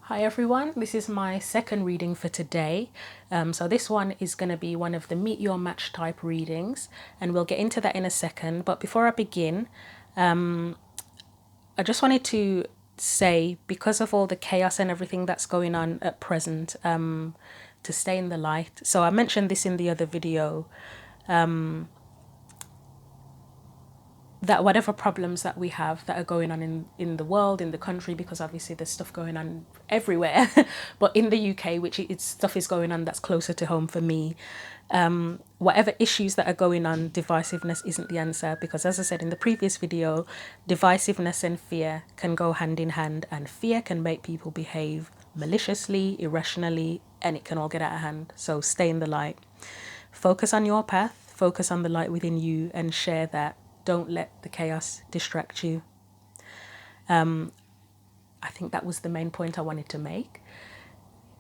Hi everyone, this is my second reading for today. So this one is going to be one of the meet your match type readings, and we'll get into that in a second. But before I begin, I just wanted to say, because of all the chaos and everything that's going on at present, to stay in the light. So I mentioned this in the other video, that whatever problems that we have that are going on in the world, in the country, because obviously there's stuff going on everywhere, but in the UK, which it's stuff is going on that's closer to home for me, whatever issues that are going on, divisiveness isn't the answer, because as I said in the previous video, divisiveness and fear can go hand in hand, and fear can make people behave maliciously, irrationally, and it can all get out of hand. So stay in the light, focus on your path, focus on the light within you, and share that. Don't let the chaos distract you. I think that was the main point I wanted to make.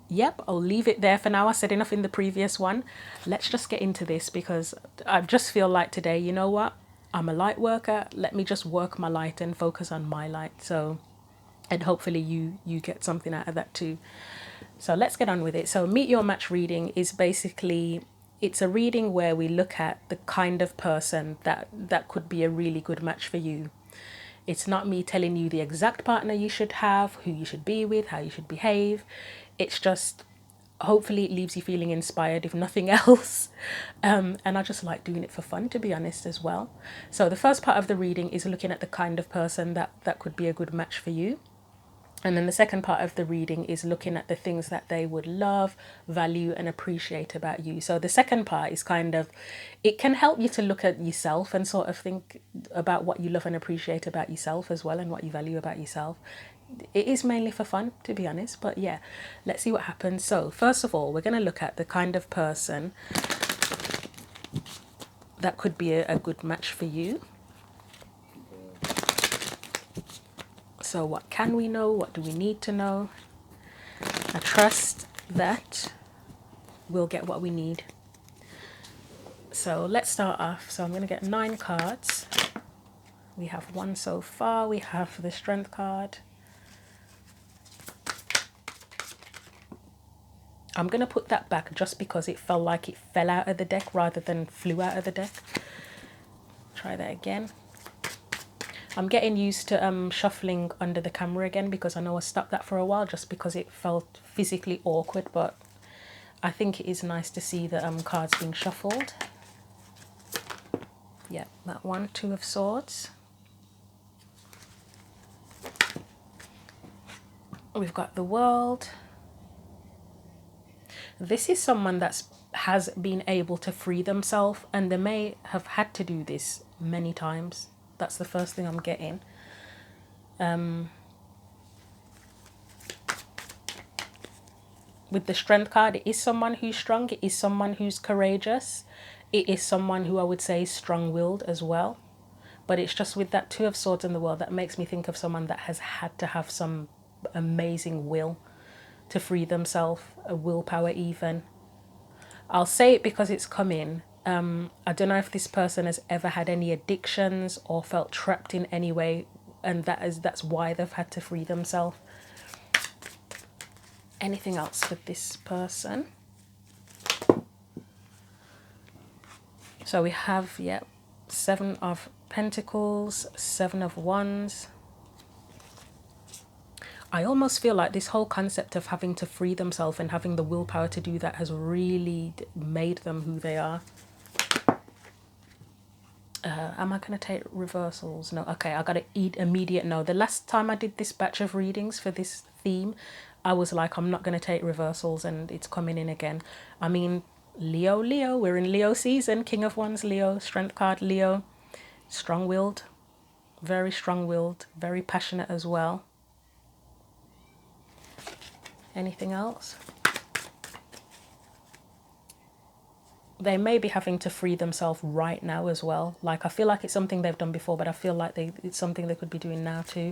Yep, I'll leave it there for now. I said enough in the previous one. Let's just get into this, because I just feel like today, you know what? I'm a light worker. Let me just work my light and focus on my light. So, and hopefully you get something out of that too. So let's get on with it. So meet your match reading is basically, it's a reading where we look at the kind of person that could be a really good match for you. It's not me telling you the exact partner you should have, who you should be with, how you should behave. It's just, hopefully it leaves you feeling inspired, if nothing else. And I just like doing it for fun, to be honest, as well. So the first part of the reading is looking at the kind of person that could be a good match for you. And then the second part of the reading is looking at the things that they would love, value, and appreciate about you. So the second part is kind of, it can help you to look at yourself and sort of think about what you love and appreciate about yourself as well, and what you value about yourself. It is mainly for fun, to be honest, but yeah, let's see what happens. So first of all, we're going to look at the kind of person that could be a good match for you. So what can we know? What do we need to know? I trust that we'll get what we need. So let's start off. So I'm going to get 9 cards. We have 1 so far. We have the Strength card. I'm going to put that back just because it felt like it fell out of the deck rather than flew out of the deck. Try that again. I'm getting used to shuffling under the camera again, because I know I stopped that for a while just because it felt physically awkward, but I think it is nice to see the cards being shuffled. Yeah, that one, 2 of Swords. We've got the World. This is someone that has been able to free themselves, and they may have had to do this many times. That's the first thing I'm getting. With the Strength card, it is someone who's strong. It is someone who's courageous. It is someone who I would say is strong-willed as well. But it's just with that 2 of Swords in the World that makes me think of someone that has had to have some amazing will to free themselves, a willpower even. I'll say it because it's come in. I don't know if this person has ever had any addictions or felt trapped in any way, and that's why they've had to free themselves. Anything else for this person? So we have, 7 of Pentacles, 7 of Wands. I almost feel like this whole concept of having to free themselves and having the willpower to do that has really made them who they are. Am I going to take reversals? No. Okay, I got to eat immediate no. The last time I did this batch of readings for this theme, I was like, I'm not going to take reversals, and it's coming in again. I mean, Leo, we're in Leo season. King of Wands, Leo. Strength card, Leo. Strong-willed. Very strong-willed. Very passionate as well. Anything else? They may be having to free themselves right now as well. Like, I feel like it's something they've done before, but I feel like it's something they could be doing now too,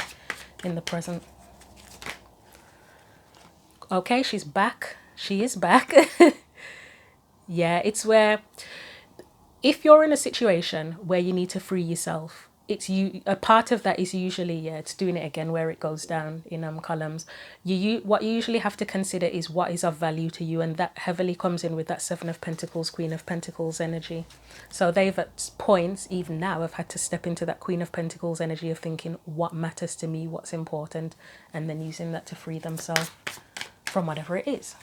in the present. Okay, she's back. She is back. Yeah, it's where, if you're in a situation where you need to free yourself, a part of that is usually, yeah, it's doing it again where it goes down in columns. What you usually have to consider is what is of value to you, and that heavily comes in with that Seven of Pentacles, Queen of Pentacles energy. So they've at points, even now, have had to step into that Queen of Pentacles energy of thinking what matters to me, what's important, and then using that to free themselves from whatever it is.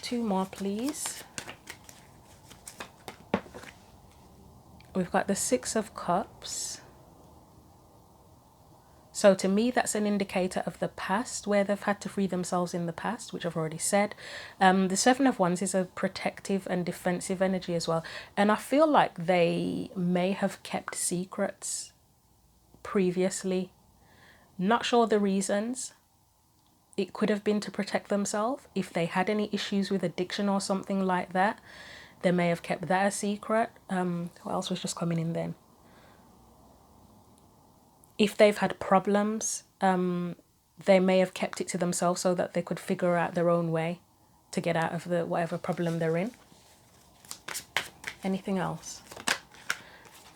Two more, please. We've got the Six of Cups. So to me, that's an indicator of the past, where they've had to free themselves in the past, which I've already said. The Seven of Wands is a protective and defensive energy as well. And I feel like they may have kept secrets previously. Not sure the reasons. It could have been to protect themselves. If they had any issues with addiction or something like that, they may have kept that a secret. What else was just coming in then? If they've had problems, they may have kept it to themselves so that they could figure out their own way to get out of the whatever problem they're in. Anything else?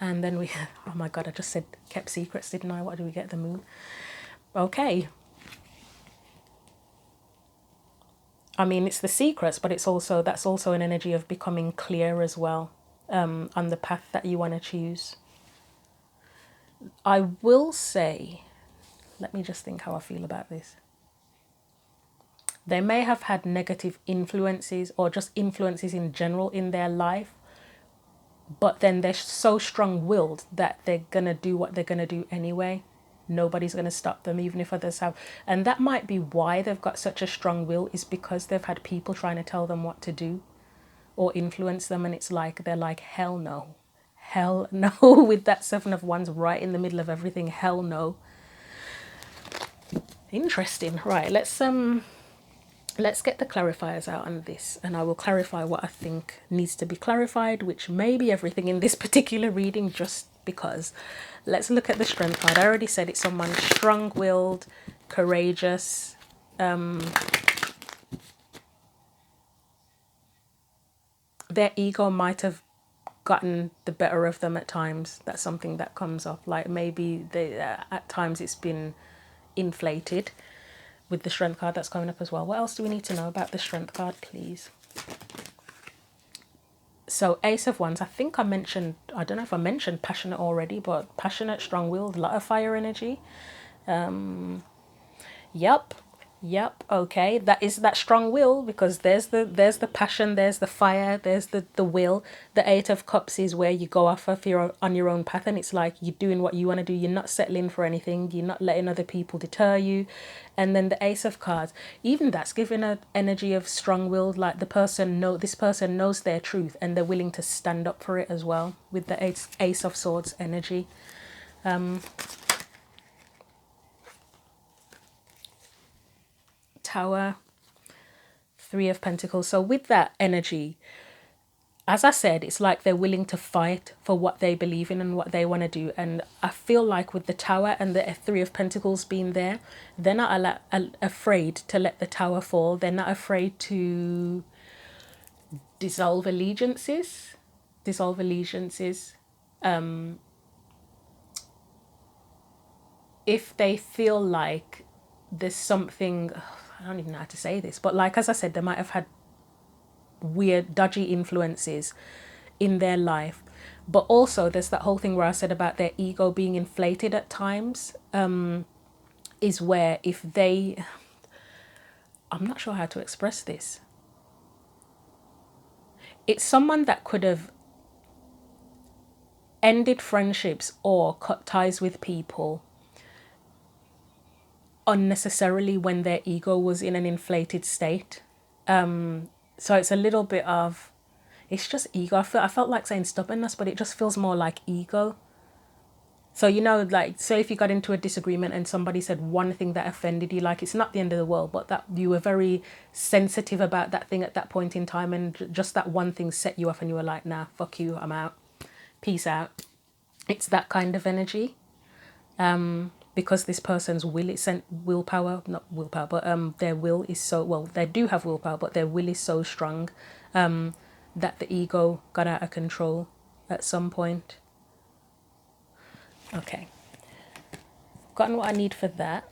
And then we, oh my God, I just said kept secrets, didn't I? What do we get? The Moon. Okay. I mean, it's the secrets, but it's also, that's also an energy of becoming clear as well, on the path that you want to choose. I will say, let me just think how I feel about this. They may have had negative influences or just influences in general in their life, but then they're so strong-willed that they're going to do what they're going to do anyway. Nobody's going to stop them, even if others have. And that might be why they've got such a strong will, is because they've had people trying to tell them what to do or influence them. And it's like, they're like, hell no. Hell no. With that Seven of Wands right in the middle of everything. Hell no. Interesting. Right. Let's get the clarifiers out on this, and I will clarify what I think needs to be clarified, which may be everything in this particular reading, just because. Let's look at the Strength card. I already said it's someone strong-willed, courageous, their ego might have gotten the better of them at times. That's something that comes up, like maybe they at times it's been inflated with the Strength card that's coming up as well. What else do we need to know about the Strength card, please? So Ace of Wands, I think I mentioned, I don't know if I mentioned passionate already, but passionate, strong-willed, a lot of fire energy. Yep, okay. That is that strong will, because there's the passion, there's the fire, there's the will. The Eight of Cups is where you go off if you're on your own path, and it's like you're doing what you want to do. You're not settling for anything. You're not letting other people deter you. And then the Ace of Cards, even that's giving an energy of strong-willed, like this person knows their truth and they're willing to stand up for it as well, with the Ace of Swords energy. Tower, Three of Pentacles. So with that energy, as I said, it's like they're willing to fight for what they believe in and what they want to do. And I feel like with the Tower and the Three of Pentacles being there, they're not afraid to let the Tower fall. They're not afraid to dissolve allegiances. If they feel like there's something, I don't even know how to say this, but like, as I said, they might have had weird, dodgy influences in their life. But also there's that whole thing where I said about their ego being inflated at times, is where if they, I'm not sure how to express this. It's someone that could have ended friendships or cut ties with people unnecessarily when their ego was in an inflated state. So it's a little bit of, it's just ego. I felt like saying stubbornness, but it just feels more like ego. So, you know, like, say if you got into a disagreement and somebody said one thing that offended you, like, it's not the end of the world, but that you were very sensitive about that thing at that point in time, and just that one thing set you off and you were like, nah, fuck you, I'm out, peace out. It's that kind of energy. Because this person's will is willpower, not willpower, but their will is so, well, they do have willpower, but their will is so strong. that the ego got out of control at some point. Okay, gotten what I need for that.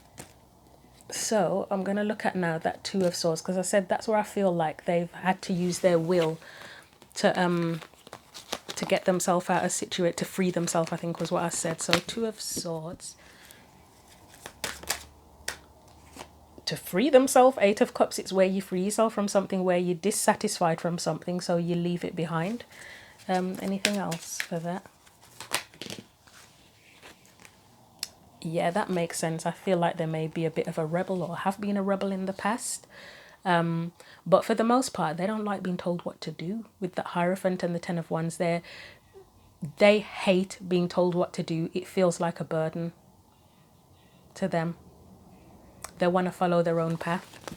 So I'm going to look at now that Two of Swords, because I said that's where I feel like they've had to use their will to get themselves out of situation, to free themselves, I think was what I said. So Two of Swords. To free themselves, Eight of Cups, it's where you free yourself from something, where you're dissatisfied from something, so you leave it behind. Anything else for that? Yeah, that makes sense. I feel like there may be a bit of a rebel, or have been a rebel in the past. But for the most part, they don't like being told what to do. With that Hierophant and the Ten of Wands there, they hate being told what to do. It feels like a burden to them. They want to follow their own path.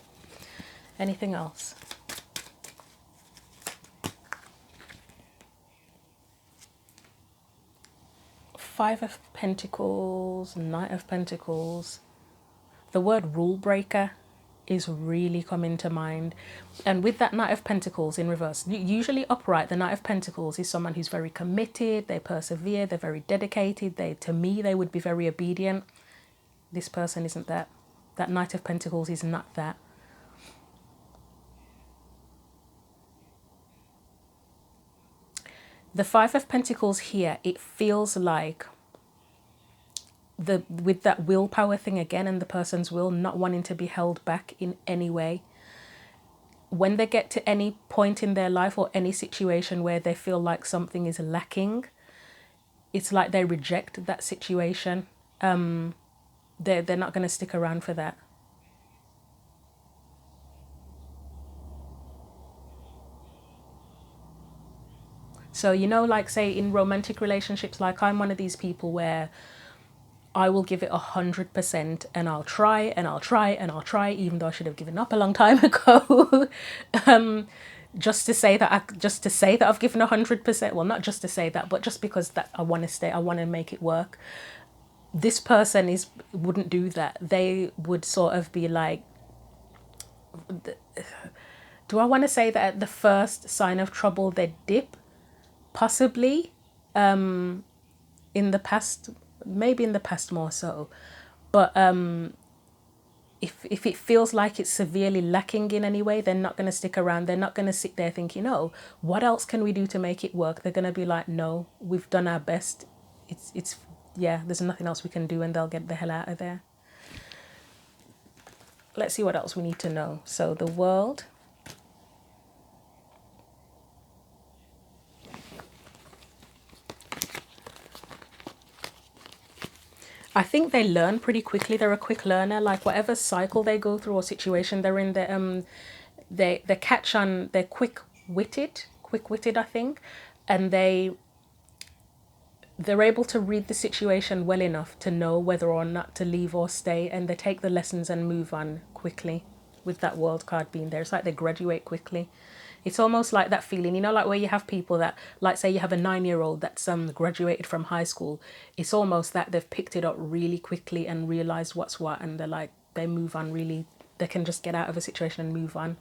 Anything else? Five of Pentacles, Knight of Pentacles. The word rule breaker is really coming to mind. And with that Knight of Pentacles in reverse, usually upright, the Knight of Pentacles is someone who's very committed, they persevere, they're very dedicated, to me, they would be very obedient. This person isn't that. That Knight of Pentacles is not that. The Five of Pentacles here, it feels like with that willpower thing again, and the person's will, not wanting to be held back in any way. When they get to any point in their life or any situation where they feel like something is lacking, it's like they reject that situation. They're not going to stick around for that. So, you know, like say in romantic relationships, like I'm one of these people where I will give it 100% and I'll try and I'll try and I'll try, even though I should have given up a long time ago. Just to say that I've given 100%. Well, not just to say that, but just because that I want to stay, I want to make it work. This person wouldn't do that. They would sort of be like, do I want to say that at the first sign of trouble they dip? Possibly. In the past, maybe in the past more so, but if it feels like it's severely lacking in any way, they're not going to stick around. They're not going to sit there thinking, oh, what else can we do to make it work? They're going to be like, no, we've done our best. It's yeah, there's nothing else we can do, and they'll get the hell out of there. Let's see what else we need to know. So the World. I think they learn pretty quickly. They're a quick learner. Like whatever cycle they go through or situation they're in, they catch on. They're quick-witted, I think, and they're able to read the situation well enough to know whether or not to leave or stay, and they take the lessons and move on quickly. With that World card being there, it's like they graduate quickly. It's almost like that feeling, you know, like where you have people that, like say you have a 9-year-old that's graduated from high school. It's almost that they've picked it up really quickly and realized what's what, and they're like, they move on really. They can just get out of a situation and move on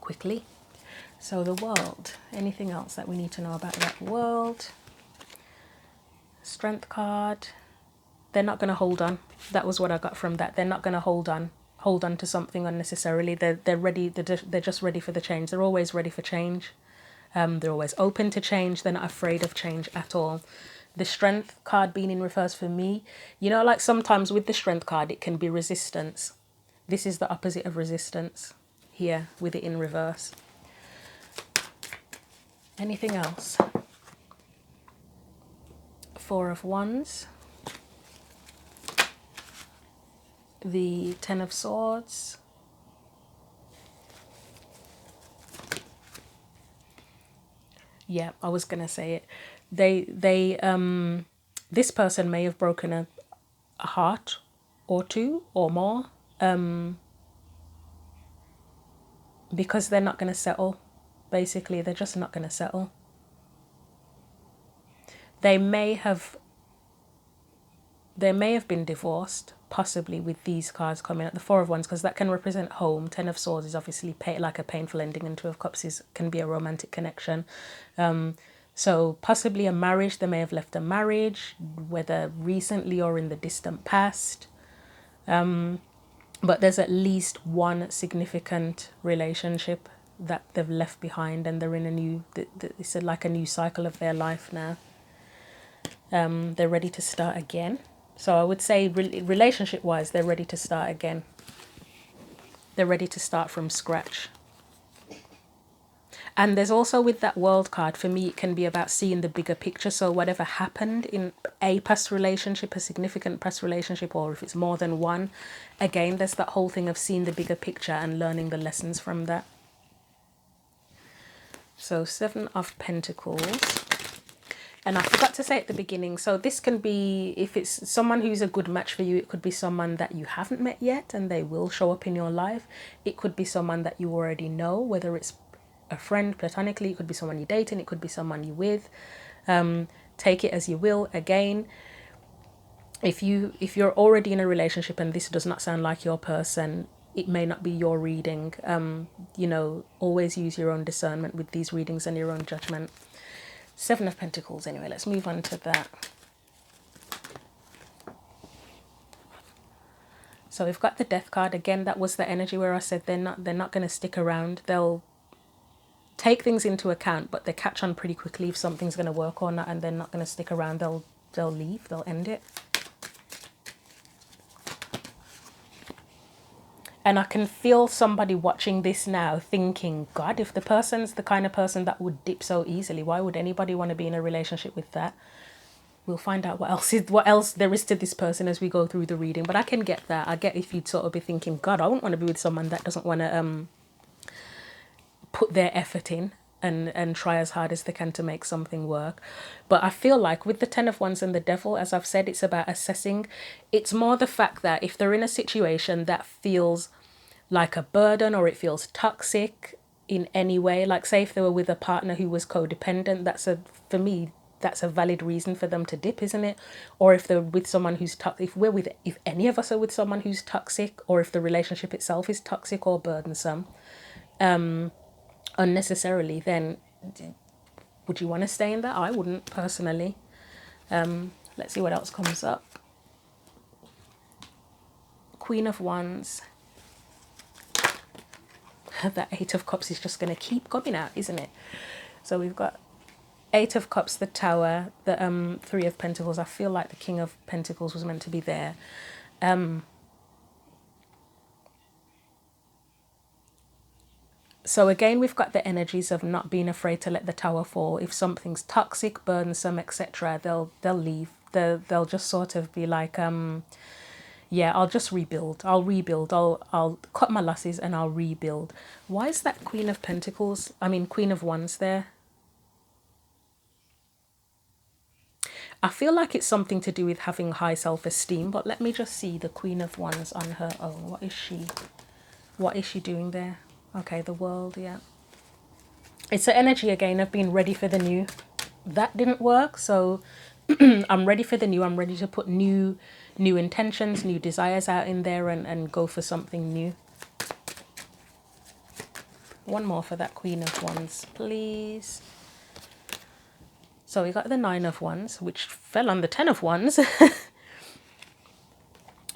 quickly. So the World. Anything else that we need to know about that World? Strength card. They're not going to hold on. That was what I got from that. They're not going to hold on to something unnecessarily. They're ready. They're just ready for the change. They're always ready for change. They're always open to change. They're not afraid of change at all. The Strength card being in reverse for me, you know, like sometimes with the Strength card, it can be resistance. This is the opposite of resistance here with it in reverse. Anything else? Four of Wands. The Ten of Swords. Yeah, I was gonna say it. This person may have broken a heart or two or more, because they're not gonna settle. Basically, they're just not gonna settle. They may have They may have been divorced, possibly, with these cards coming at the Four of Wands, because that can represent home. Ten of Swords is obviously like a painful ending, and Two of Cups can be a romantic connection. So possibly a marriage. They may have left a marriage, whether recently or in the distant past. But there's at least one significant relationship that they've left behind, and they're in a new, it's like a new cycle of their life now. They're ready to start again. So I would say relationship wise, they're ready to start again. They're ready to start from scratch. And there's also, with that World card, for me, it can be about seeing the bigger picture. So whatever happened in a past relationship, a significant past relationship, or if it's more than one, again, there's that whole thing of seeing the bigger picture and learning the lessons from that. So Seven of Pentacles. And I forgot to say at the beginning, so this can be, if it's someone who's a good match for you, it could be someone that you haven't met yet and they will show up in your life. It could be someone that you already know, whether it's a friend platonically, it could be someone you're dating, it could be someone you're with. Take it as you will. Again, if you're already in a relationship and this does not sound like your person, it may not be your reading. You know, always use your own discernment with these readings and your own judgment. Seven of Pentacles. Anyway, let's move on to that. So we've got the Death card again. That was the energy where I said they're not going to stick around. They'll take things into account, but they catch on pretty quickly if something's going to work or not, and they're not going to stick around. They'll leave. They'll end it. And I can feel somebody watching this now thinking, God, if the person's the kind of person that would dip so easily, why would anybody want to be in a relationship with that? We'll find out what else there is to this person as we go through the reading. But I can get that. I get if you'd sort of be thinking, God, I wouldn't want to be with someone that doesn't want to put their effort in and try as hard as they can to make something work. But I feel like with the Ten of Wands and the Devil, as I've said, it's about assessing. It's more the fact that if they're in a situation that feels like a burden or it feels toxic in any way, like say if they were with a partner who was codependent, for me that's a valid reason for them to dip, isn't it? Or if they're with someone who's toxic, if any of us are with someone who's toxic, or if the relationship itself is toxic or burdensome unnecessarily, then would you want to stay in that? I wouldn't personally. Let's see what else comes up. Queen of Wands. That Eight of Cups is just going to keep coming out, isn't it? So we've got Eight of Cups, the Tower, the Three of Pentacles. I feel like the King of Pentacles was meant to be there. So again, we've got the energies of not being afraid to let the tower fall. If something's toxic, burdensome, etc., they'll leave. They'll just sort of be like, yeah, I'll just rebuild. I'll rebuild. I'll cut my losses and I'll rebuild. Why is that Queen of Pentacles? I mean, Queen of Wands there. I feel like it's something to do with having high self-esteem, but let me just see the Queen of Wands on her own. What is she? What is she doing there? Okay, the World, yeah. It's the energy again of being ready for the new. That didn't work, so I'm ready for the new. I'm ready to put new intentions, new desires out in there and go for something new. One more for that Queen of Wands, please. So we got the Nine of Wands, which fell on the Ten of Wands.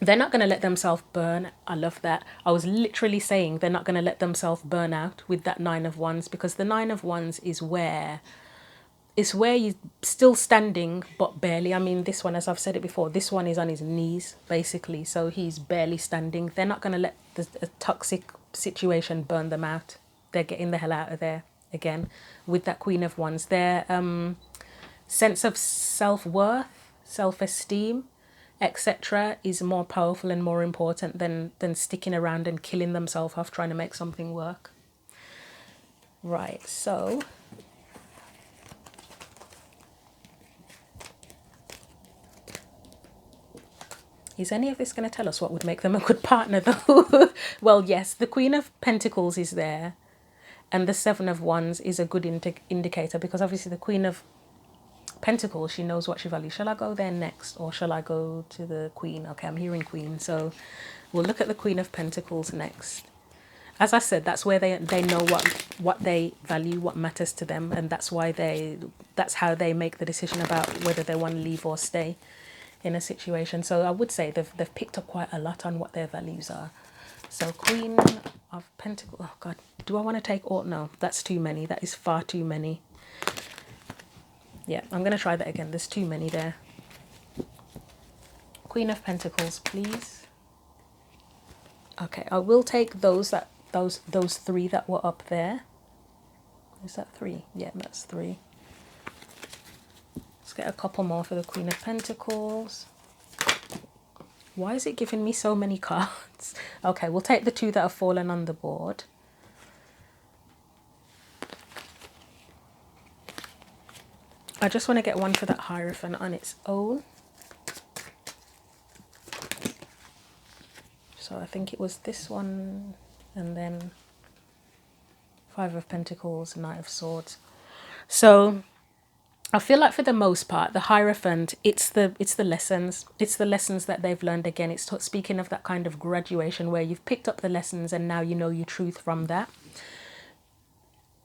They're not going to let themselves burn. I love that. I was literally saying they're not going to let themselves burn out with that Nine of Wands, because the Nine of Wands is where you're still standing, but barely. I mean, this one, as I've said it before, this one is on his knees, basically. So he's barely standing. They're not going to let a toxic situation burn them out. They're getting the hell out of there again with that Queen of Wands. Their sense of self-worth, self-esteem, etc. is more powerful and more important than sticking around and killing themselves off trying to make something work. Right, so is any of this going to tell us what would make them a good partner though? Well, yes, the Queen of Pentacles is there and the Seven of Wands is a good indicator, because obviously the Queen of Pentacles, she knows what she values. Shall I go there next, or shall I go to the Queen? Okay, I'm hearing Queen, so we'll look at the Queen of Pentacles next. As I said, that's where they know what they value, what matters to them, and that's how they make the decision about whether they want to leave or stay in a situation. So I would say they've picked up quite a lot on what their values are. So Queen of Pentacles. Oh God, do I want to take all? No, that's too many. That is far too many. Yeah, I'm going to try that again. There's too many there. Queen of Pentacles, please. Okay, I will take those three that were up there. Is that three? Yeah, that's three. Let's get a couple more for the Queen of Pentacles. Why is it giving me so many cards? Okay, we'll take the two that have fallen on the board. I just want to get one for that Hierophant on its own. So I think it was this one, and then Five of Pentacles, Knight of Swords. So I feel like for the most part, the Hierophant, it's the lessons. It's the lessons that they've learned. Again, it's speaking of that kind of graduation where you've picked up the lessons and now you know your truth from that.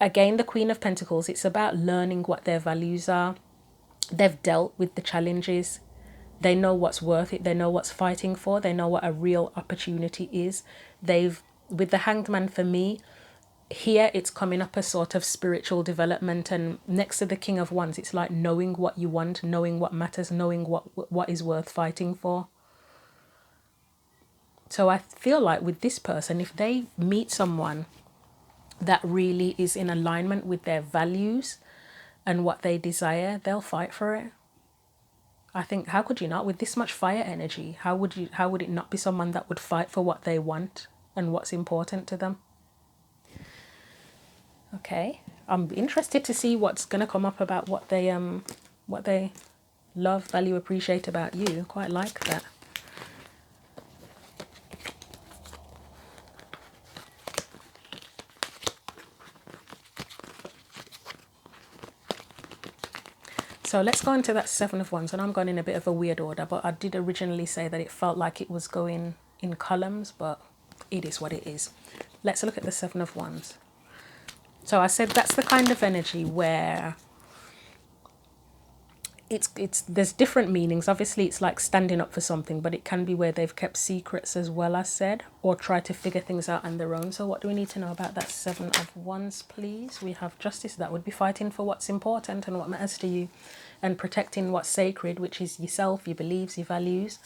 Again, the Queen of Pentacles, it's about learning what their values are. They've dealt with the challenges. They know what's worth it. They know what's fighting for. They know what a real opportunity is. With the Hanged Man, for me, here it's coming up as sort of spiritual development, and next to the King of Wands, it's like knowing what you want, knowing what matters, knowing what is worth fighting for. So I feel like with this person, if they meet someone that really is in alignment with their values and what they desire, they'll fight for it. I think, how could you not? With this much fire energy, how would it not be someone that would fight for what they want and what's important to them? Okay, I'm interested to see what's going to come up about what they love, value, appreciate about you. Quite like that. So let's go into that Seven of Wands, and I'm going in a bit of a weird order, but I did originally say that it felt like it was going in columns, but it is what it is. Let's look at the Seven of Wands. So I said that's the kind of energy where there's different meanings. Obviously, it's like standing up for something, but it can be where they've kept secrets as well, as said, or try to figure things out on their own. So what do we need to know about that Seven of Wands, please? We have Justice. That would be fighting for what's important and what matters to you, and protecting what's sacred, which is yourself, your beliefs, your values.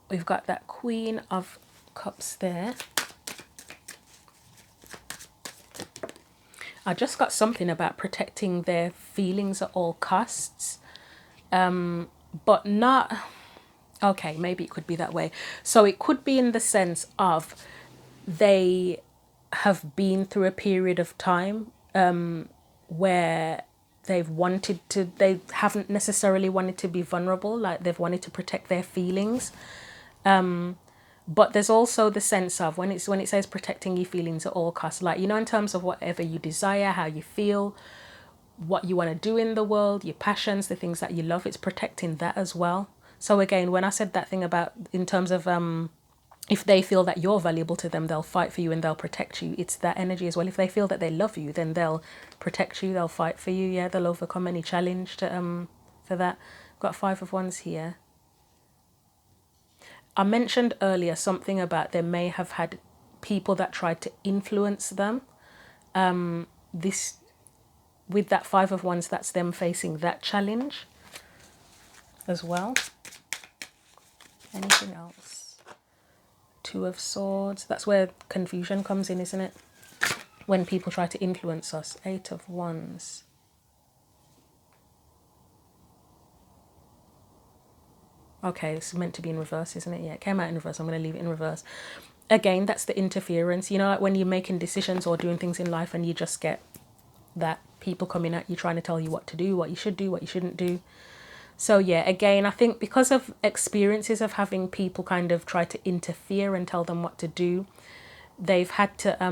We've got that Queen of Cups there. I just got something about protecting their feelings at all costs, but not, okay, maybe it could be that way. So it could be in the sense of they have been through a period of time where they haven't necessarily wanted to be vulnerable, like they've wanted to protect their feelings. But there's also the sense of when it says protecting your feelings at all costs, like, you know, in terms of whatever you desire, how you feel, what you want to do in the world, your passions, the things that you love, it's protecting that as well. So again, when I said that thing about in terms of if they feel that you're valuable to them, they'll fight for you and they'll protect you. It's that energy as well. If they feel that they love you, then they'll protect you, they'll fight for you. Yeah, they'll overcome any challenge to for that. Got Five of Wands here. I mentioned earlier something about they may have had people that tried to influence them. This, with that Five of Wands, that's them facing that challenge as well. Anything else? Two of Swords. That's where confusion comes in, isn't it? When people try to influence us. Eight of Wands. Okay, it's meant to be in reverse, isn't it? Yeah, it came out in reverse. I'm going to leave it in reverse. Again, that's the interference. You know, like when you're making decisions or doing things in life and you just get that people coming at you trying to tell you what to do, what you should do, what you shouldn't do. So yeah, again, I think because of experiences of having people kind of try to interfere and tell them what to do, they've had to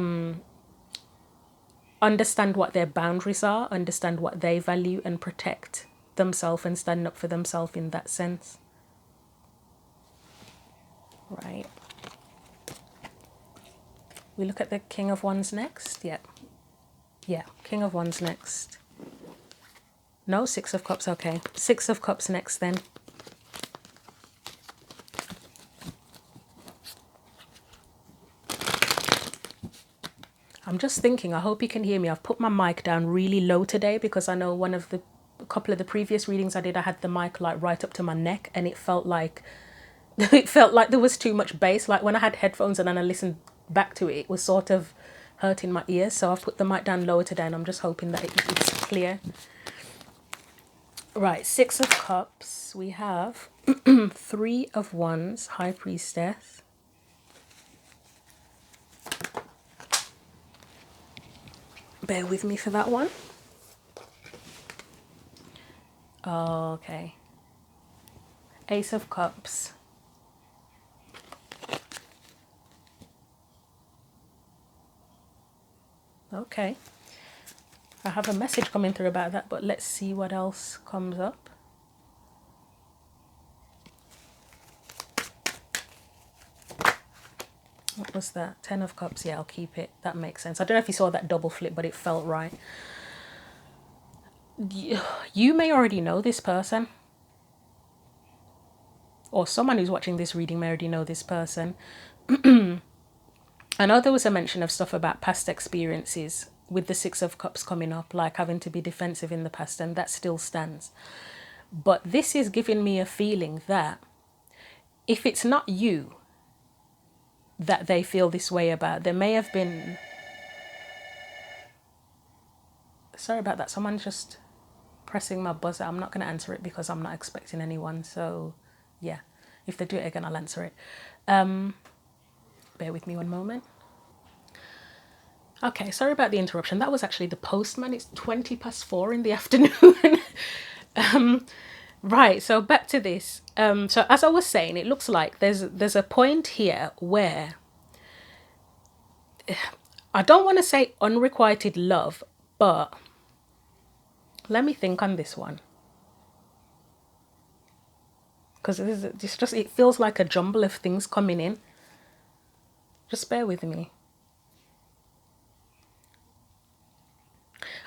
understand what their boundaries are, understand what they value, and protect themselves and stand up for themselves in that sense. Right. We look at the King of Wands next. Yeah. Yeah, King of Wands next. No, Six of Cups. Okay. Six of Cups next then. I'm just thinking, I hope you can hear me. I've put my mic down really low today because I know a couple of the previous readings I did, I had the mic like right up to my neck, and it felt like there was too much bass. Like when I had headphones and then I listened back to it, it was sort of hurting my ears. So I've put the mic down lower today, and I'm just hoping that it's clear. Right, Six of Cups. We have Three of Wands, High Priestess. Bear with me for that one. Okay. Ace of Cups. Okay. I have a message coming through about that, but let's see what else comes up. What was that? Ten of Cups. Yeah, I'll keep it. That makes sense. I don't know if you saw that double flip, but it felt right. You may already know this person, or someone who's watching this reading may already know this person. I know there was a mention of stuff about past experiences with the Six of Cups coming up, like having to be defensive in the past, and that still stands. But this is giving me a feeling that if it's not you that they feel this way about, there may have been... Sorry about that. Someone's just pressing my buzzer. I'm not going to answer it because I'm not expecting anyone. So, yeah. If they do it again, I'll answer it. Bear with me one moment. Okay, sorry about the interruption. That was actually the postman. It's 4:20 in the afternoon. Right, so back to this. So as I was saying, it looks like there's a point here where I don't want to say unrequited love, but let me think on this one. Because it feels like a jumble of things coming in. Just bear with me.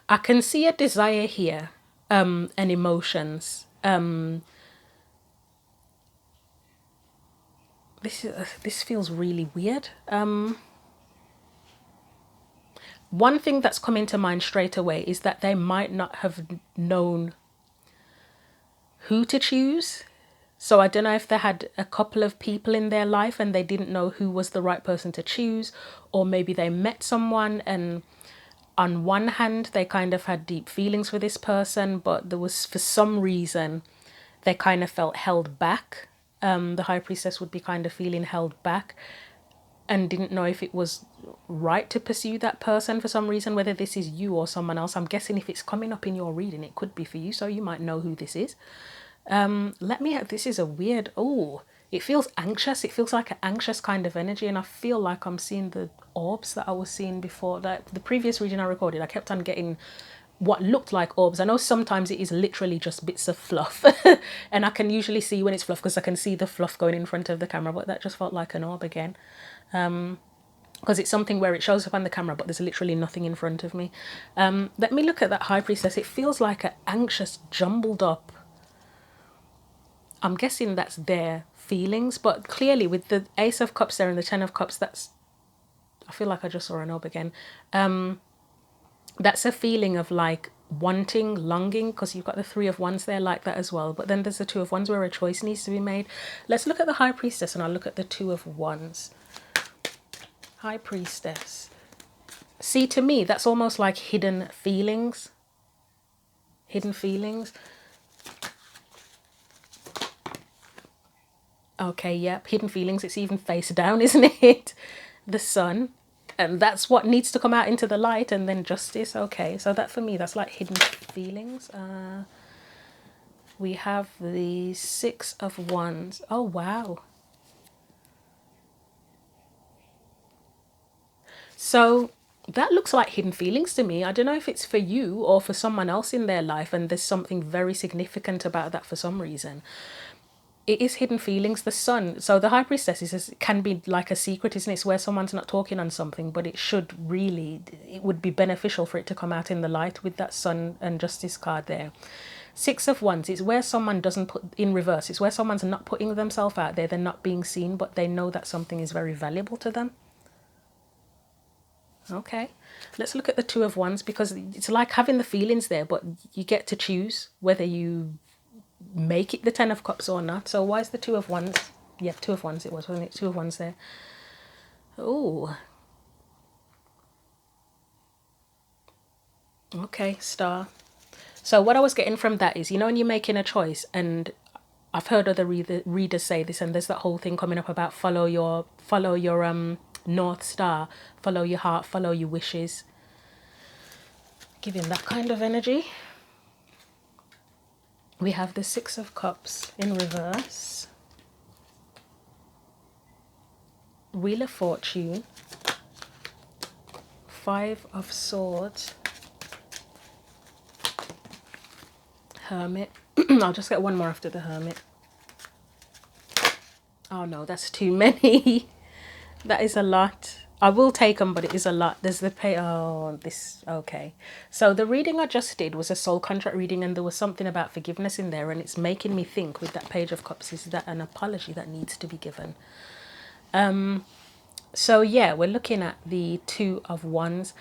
I can see a desire here, and emotions. This feels really weird. One thing that's coming to mind straight away is that they might not have known who to choose. So I don't know if they had a couple of people in their life and they didn't know who was the right person to choose, or maybe they met someone and on one hand they kind of had deep feelings for this person, but there was, for some reason, they kind of felt held back. The High Priestess would be kind of feeling held back and didn't know if it was right to pursue that person for some reason, whether this is you or someone else. I'm guessing if it's coming up in your reading, it could be for you, so you might know who this is. This is a weird, it feels anxious. It feels like an anxious kind of energy, and I feel like I'm seeing the orbs that I was seeing before. That the previous reading I recorded, I kept on getting what looked like orbs. I know sometimes it is literally just bits of fluff and I can usually see when it's fluff because I can see the fluff going in front of the camera, but that just felt like an orb again. Because it's something where it shows up on the camera but there's literally nothing in front of me. Let me look at that High Priestess. It feels like an anxious, jumbled up, I'm guessing that's their feelings, but clearly with the Ace of Cups there and the Ten of Cups, I feel like I just saw an orb again. That's a feeling of like wanting, longing, because you've got the Three of Wands there like that as well. But then there's the Two of Wands where a choice needs to be made. Let's look at the High Priestess and I'll look at the Two of Wands. High Priestess. See, to me, that's almost like hidden feelings. Hidden feelings. Okay, yep, hidden feelings. It's even face down, isn't it? The Sun. And that's what needs to come out into the light, and then justice. Okay, so that for me, that's like hidden feelings. We have the Six of Wands. Oh, wow. So That looks like hidden feelings to me. I don't know if it's for you or for someone else in their life, and there's something very significant about that for some reason. It is hidden feelings. The sun, so the high priestess can be like a secret, isn't it? It's where someone's not talking on something, but it should really, it would be beneficial for it to come out in the light with that sun and justice card there. Six of Wands, it's where someone doesn't put in reverse. It's where someone's not putting themselves out there. They're not being seen, but they know that something is very valuable to them. Okay, let's look at the Two of Wands, because it's like having the feelings there, but you get to choose whether you make it the Ten of Cups or not. So why is the Two of Wands? Yeah, Two of Wands it was, wasn't it? Two of Wands there. Oh, okay, Star. So what I was getting from that is, you know, when you're making a choice, and I've heard other readers say this, and there's that whole thing coming up about follow your North Star, follow your heart, follow your wishes. Giving that kind of energy. We have the Six of Cups in reverse, Wheel of Fortune, Five of Swords, Hermit. I'll just get one more after the Hermit. Oh no, that's too many. That is a lot. I will take them, but it is a lot. There's the pay. Oh, this. Okay. So the reading I just did was a soul contract reading, and there was something about forgiveness in there, and it's making me think with that Page of Cups, is that an apology that needs to be given? So yeah, we're looking at the Two of Wands.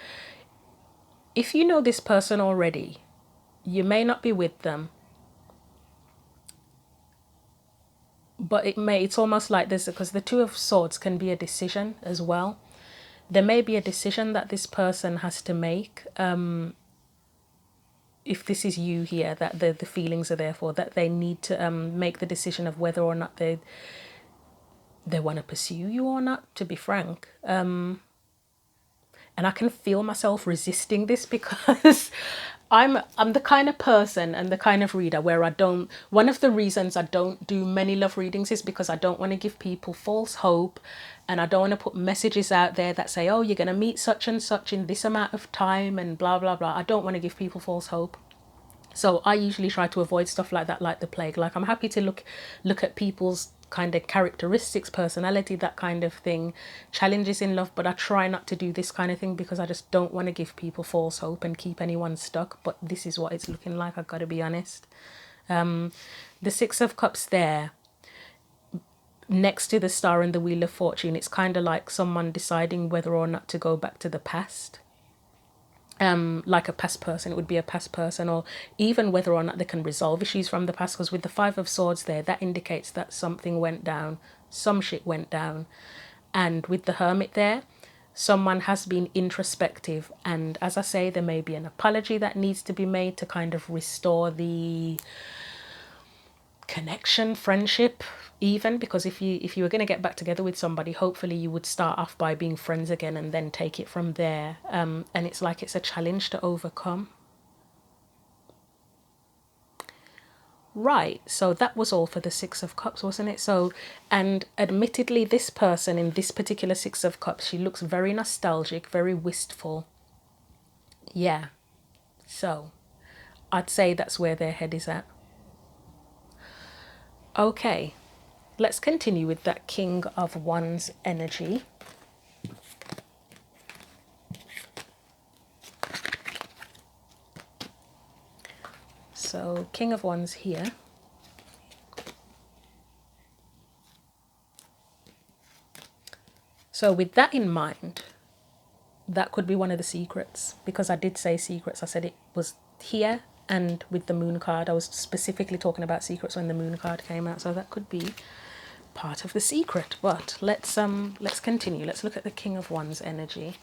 If you know this person already, you may not be with them, but it's almost like this, because the Two of Swords can be a decision as well. There may be a decision that this person has to make, if this is you here, that the feelings are there for, that they need to make the decision of whether or not they want to pursue you or not, to be frank. And I can feel myself resisting this, because I'm the kind of person and the kind of reader where I don't, one of the reasons I don't do many love readings is because I don't want to give people false hope, and I don't want to put messages out there that say, oh, you're going to meet such and such in this amount of time and blah blah blah. I don't want to give people false hope. So I usually try to avoid stuff like that, like the plague. Like, I'm happy to look at people's kind of characteristics, personality, that kind of thing, challenges in love, but I try not to do this kind of thing, because I just don't want to give people false hope and keep anyone stuck. But this is what it's looking like, I've got to be honest. The Six of Cups there, next to the Star and the Wheel of Fortune, it's kind of like someone deciding whether or not to go back to the past. Like a past person, it would be a past person, or even whether or not they can resolve issues from the past, because with the Five of Swords there, that indicates that something went down, some shit went down. And with the Hermit there, someone has been introspective, and as I say, there may be an apology that needs to be made to kind of restore the connection, friendship, even, because if you were going to get back together with somebody, hopefully you would start off by being friends again and then take it from there. And it's like it's a challenge to overcome. Right, so that was all for the Six of Cups, wasn't it? So, and admittedly, this person in this particular Six of Cups, she looks very nostalgic, very wistful. Yeah, so I'd say that's where their head is at. Okay, let's continue with that King of Wands energy. So King of Wands here. So with that in mind, that could be one of the secrets, because I did say secrets. I said it was here, and with the Moon card, I was specifically talking about secrets when the Moon card came out. So that could be part of the secret. But let's continue. Let's look at the King of Wands energy.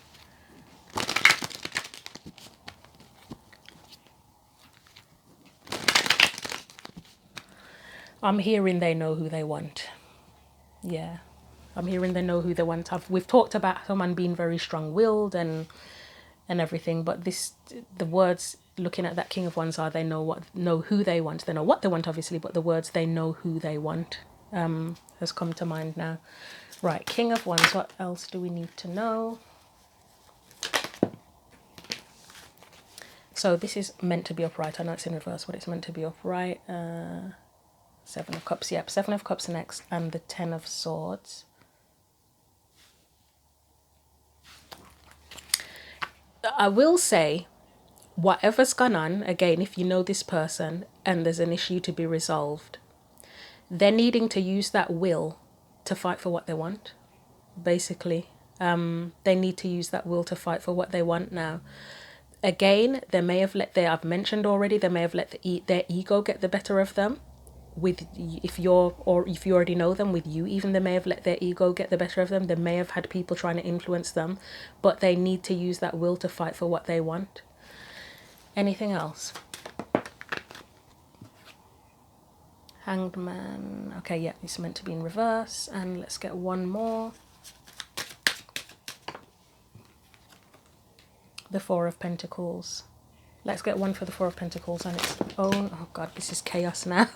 I'm hearing they know who they want. Yeah, I'm hearing they know who they want. We've talked about someone being very strong-willed and everything, but the words looking at that King of Wands are, they know who they want. They know what they want, obviously, but the words they know who they want has come to mind now. Right, King of Wands, what else do we need to know? So this is meant to be upright. I know it's in reverse, but it's meant to be upright. Seven of Cups, yep. Seven of Cups next, and the Ten of Swords. I will say, whatever's gone on, again, if you know this person and there's an issue to be resolved, they're needing to use that will to fight for what they want, basically. They need to use that will to fight for what they want now. Again, they may have let I've mentioned already, they may have let their ego get the better of them. If you already know them, with you even, they may have let their ego get the better of them. They may have had people trying to influence them, but they need to use that will to fight for what they want. Anything else? Hanged Man. Okay, yeah, it's meant to be in reverse. And let's get one more. The Four of Pentacles. Let's get one for the Four of Pentacles on its own. Oh God, this is chaos now.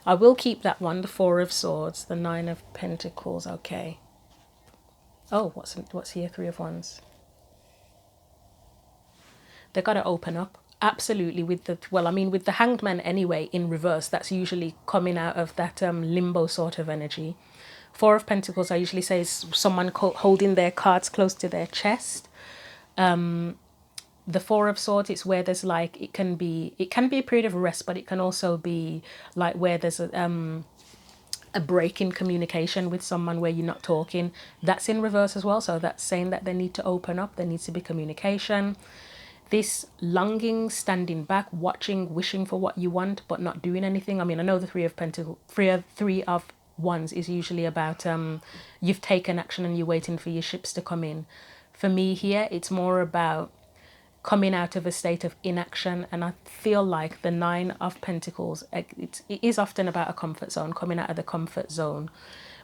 I will keep that one. The Four of Swords. The Nine of Pentacles. Okay. Oh, what's here? Three of Wands. They got to open up. Absolutely. With the Hanged Man anyway, in reverse, that's usually coming out of that limbo sort of energy. Four of Pentacles, I usually say, is someone holding their cards close to their chest. The Four of Swords, it's where there's like, it can be a period of rest, but it can also be like where there's a break in communication with someone where you're not talking. That's in reverse as well. So that's saying that they need to open up. There needs to be communication. This longing, standing back, watching, wishing for what you want, but not doing anything. I mean, I know the Three of Wands is usually about you've taken action and you're waiting for your ships to come in. For me here, it's more about coming out of a state of inaction. And I feel like the Nine of Pentacles, it is often about a comfort zone, coming out of the comfort zone.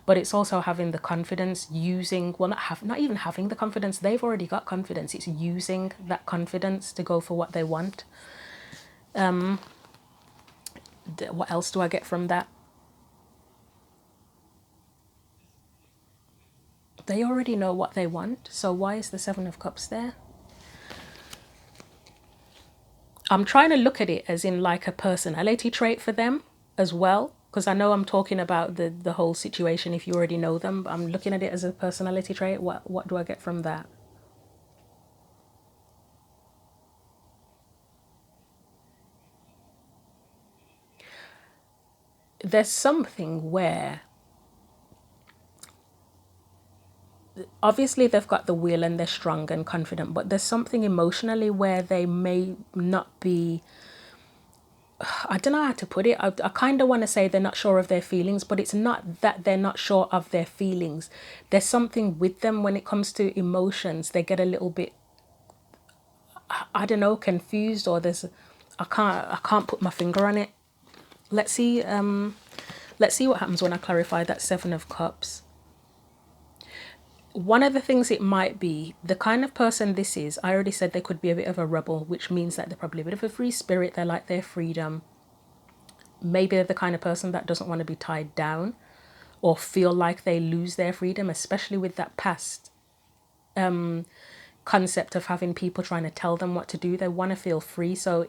But it's also having the confidence, using, well, not even having the confidence. They've already got confidence. It's using that confidence to go for what they want. What else do I get from that? They already know what they want. So why is the Seven of Cups there? I'm trying to look at it as in like a personality trait for them as well. Because I know I'm talking about the whole situation if you already know them. But I'm looking at it as a personality trait. What do I get from that? There's something where obviously they've got the will and they're strong and confident, but there's something emotionally where they may not be, I don't know how to put it. I kind of want to say they're not sure of their feelings, but it's not that they're not sure of their feelings. There's something with them when it comes to emotions. They get a little bit, I don't know, confused, or I can't put my finger on it. Let's see what happens when I clarify that Seven of Cups. One of the things it might be, the kind of person this is, I already said they could be a bit of a rebel, which means that they're probably a bit of a free spirit. They like their freedom. Maybe they're the kind of person that doesn't want to be tied down or feel like they lose their freedom, especially with that past concept of having people trying to tell them what to do. They want to feel free. So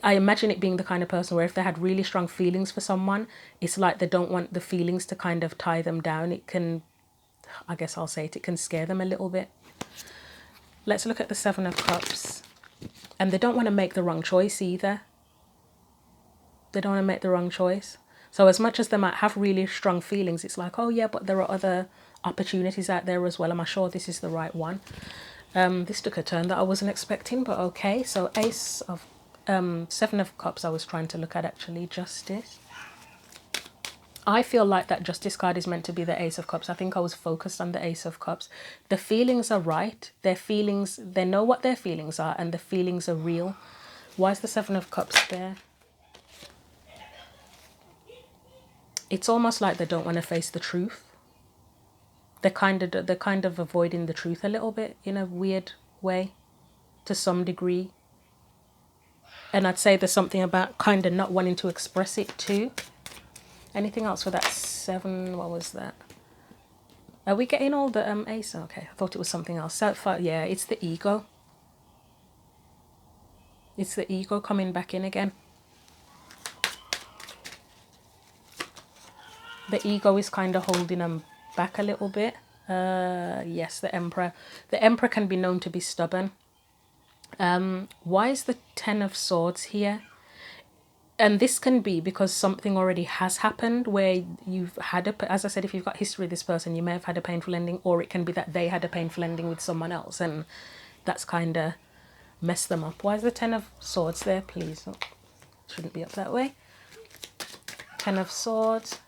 I imagine it being the kind of person where if they had really strong feelings for someone, it's like they don't want the feelings to kind of tie them down. It can, I guess I'll say it can scare them a little bit. Let's look at the Seven of Cups. And they don't want to make the wrong choice either. They don't want to make the wrong choice. So as much as they might have really strong feelings, it's like, oh yeah, but there are other opportunities out there as well. Am I sure this is the right one? This took a turn that I wasn't expecting, but okay. So Seven of Cups I was trying to look at, actually. Justice. I feel like that Justice card is meant to be the Ace of Cups. I think I was focused on the Ace of Cups. The feelings are right. Their feelings, they know what their feelings are, and the feelings are real. Why is the Seven of Cups there? It's almost like they don't want to face the truth. They're kind of avoiding the truth a little bit in a weird way, to some degree. And I'd say there's something about kind of not wanting to express it too. Anything else for that seven? What was that? Are we getting all the ace? Okay, I thought it was something else. So far, yeah, it's the ego. It's the ego coming back in again. The ego is kind of holding them back a little bit. Yes, the Emperor. The Emperor can be known to be stubborn. Why is the Ten of Swords here? And this can be because something already has happened where you've had as I said, if you've got history with this person, you may have had a painful ending, or it can be that they had a painful ending with someone else and that's kind of messed them up. Why is the Ten of Swords there, please? Oh, shouldn't be up that way. Ten of Swords.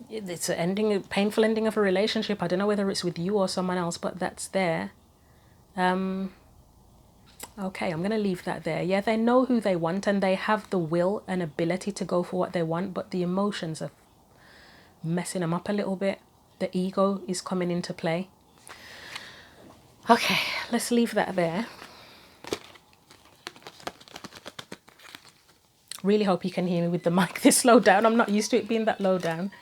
It's an ending, a painful ending of a relationship. I don't know whether it's with you or someone else, but that's there. Okay, I'm going to leave that there. Yeah, they know who they want and they have the will and ability to go for what they want, but the emotions are messing them up a little bit. The ego is coming into play. Okay, let's leave that there. Really hope you can hear me with the mic this low down. I'm not used to it being that low down.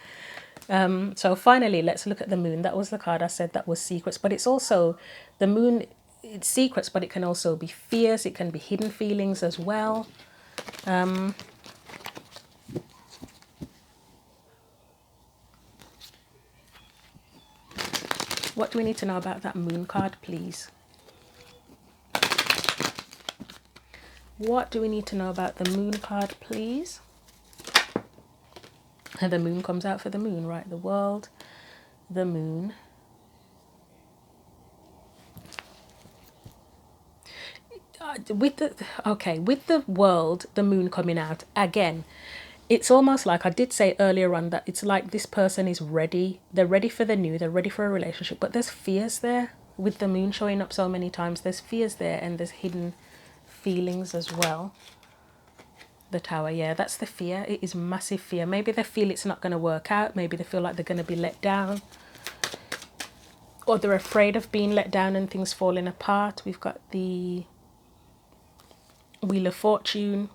So finally, let's look at the moon. That was the card I said that was secrets, but it's also the moon. It's secrets, but it can also be fears. It can be hidden feelings as well. What do we need to know about that moon card, please? What do we need to know about the moon card, please? And the moon comes out for the moon, right? The world, the moon. With the world, the moon coming out again, it's almost like I did say earlier on that it's like this person is ready. They're ready for the new, they're ready for a relationship, but there's fears there with the moon showing up so many times. There's fears there and there's hidden feelings as well. The Tower, yeah, that's the fear. It is massive fear. Maybe they feel it's not going to work out. Maybe they feel like they're going to be let down, or they're afraid of being let down and things falling apart. We've got the Wheel of Fortune,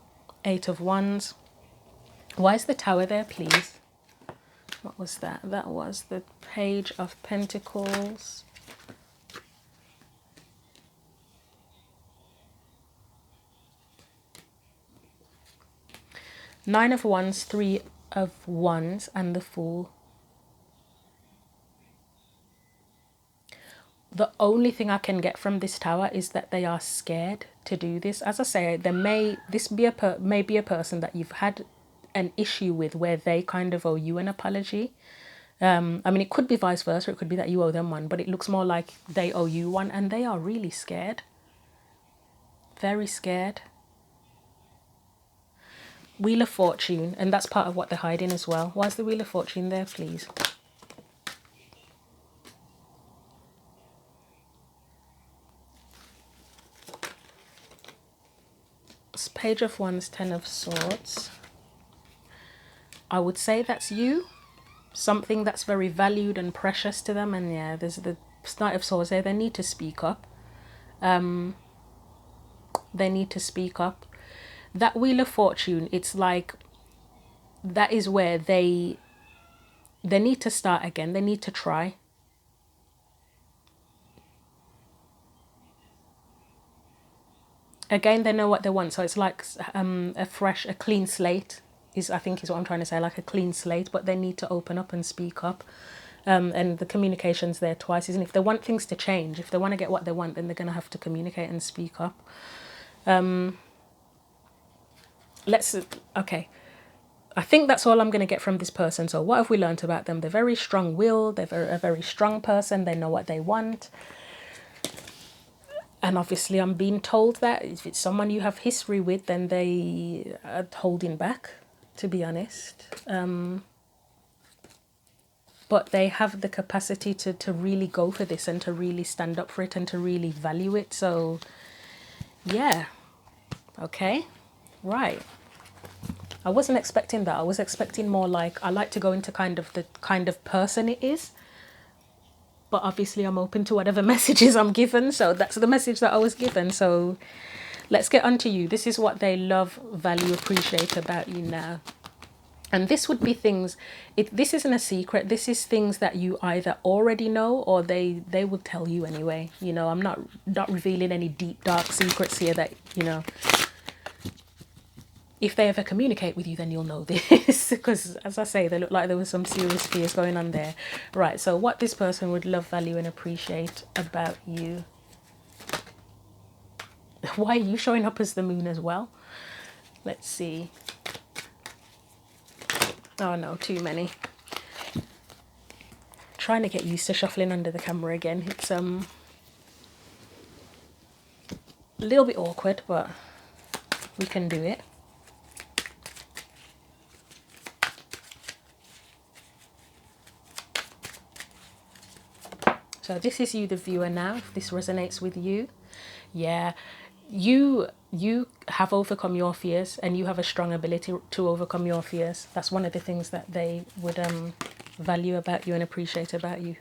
Eight of Wands. Why is the Tower there, please? What was that? That was the Page of Pentacles. Nine of Wands, Three of Wands, and the Fool. The only thing I can get from this Tower is that they are scared to do this. As I say, there may be a person that you've had an issue with where they kind of owe you an apology. I mean, it could be vice versa. It could be that you owe them one, but it looks more like they owe you one, and they are really scared. Very scared. Wheel of Fortune, and that's part of what they're hiding as well. Why is the Wheel of Fortune there, please? Page of Wands, Ten of Swords. I would say that's you. Something that's very valued and precious to them. And yeah, there's the Knight of Swords there. They need to speak up. They need to speak up. That Wheel of Fortune, it's like that is where they need to start again. They need to try. Again, they know what they want, so it's like a clean slate I think is what I'm trying to say, like a clean slate, but they need to open up and speak up. And the communication's there twice, isn't it? If they want things to change, if they want to get what they want, then they're going to have to communicate and speak up. Okay. I think that's all I'm going to get from this person. So what have we learned about them? They're very strong-willed. They're a very strong person. They know what they want. And obviously I'm being told that if it's someone you have history with, then they are holding back, to be honest. But they have the capacity to really go for this and to really stand up for it and to really value it. So, yeah. Okay. Right. I wasn't expecting that. I was expecting more like, I like to go into kind of the kind of person it is. But obviously I'm open to whatever messages I'm given. So that's the message that I was given. So let's get on to you. This is what they love, value, appreciate about you now. And this would be things, this isn't a secret, this is things that you either already know or they will tell you anyway. You know, I'm not revealing any deep, dark secrets here that, you know, if they ever communicate with you, then you'll know this. Because, as I say, they look like there was some serious fears going on there. Right, so what this person would love, value, and appreciate about you. Why are you showing up as the moon as well? Let's see. Oh no, too many. Trying to get used to shuffling under the camera again. It's a little bit awkward, but we can do it. So this is you, the viewer, now. If this resonates with you, yeah, you have overcome your fears and you have a strong ability to overcome your fears. That's one of the things that they would value about you and appreciate about you.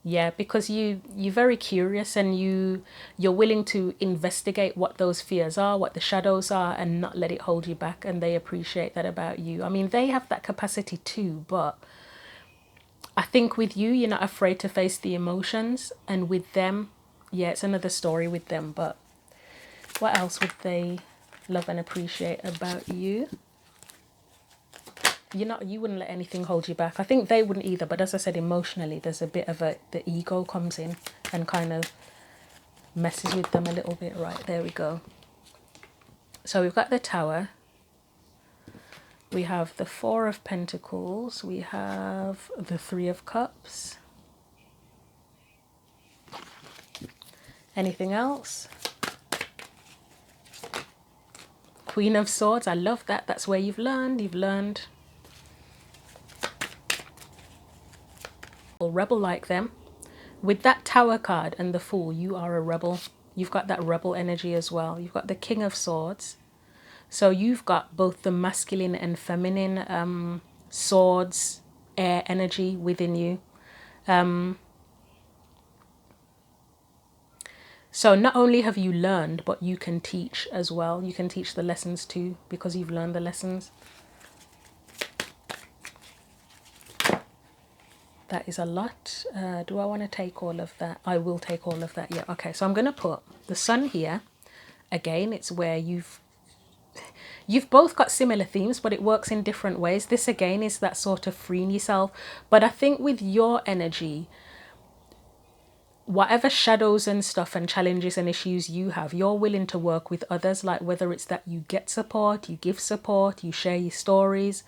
Yeah, because you're very curious and you're willing to investigate what those fears are, what the shadows are, and not let it hold you back. And they appreciate that about you. I mean, they have that capacity too, but I think with you, you're not afraid to face the emotions, and with them, yeah, it's another story with them. But what else would they love and appreciate about you? You wouldn't let anything hold you back. I think they wouldn't either, but as I said, emotionally, there's a bit of the ego comes in and kind of messes with them a little bit. Right, there we go. So we've got the Tower. We have the Four of Pentacles. We have the Three of Cups. Anything else? Queen of Swords. I love that. That's where you've learned. You've learned. Rebel like them. With that Tower card and the Fool, you are a rebel. You've got that rebel energy as well. You've got the King of Swords. So you've got both the masculine and feminine swords, air energy within you. So not only have you learned, but you can teach as well. You can teach the lessons too, because you've learned the lessons. That is a lot. Do I want to take all of that? I will take all of that. Yeah, okay. So I'm going to put the Sun here. Again, it's where you've both got similar themes, but it works in different ways. This again is that sort of freeing yourself. But I think with your energy, whatever shadows and stuff and challenges and issues you have, you're willing to work with others. Like whether it's that you get support, you give support, you share your stories.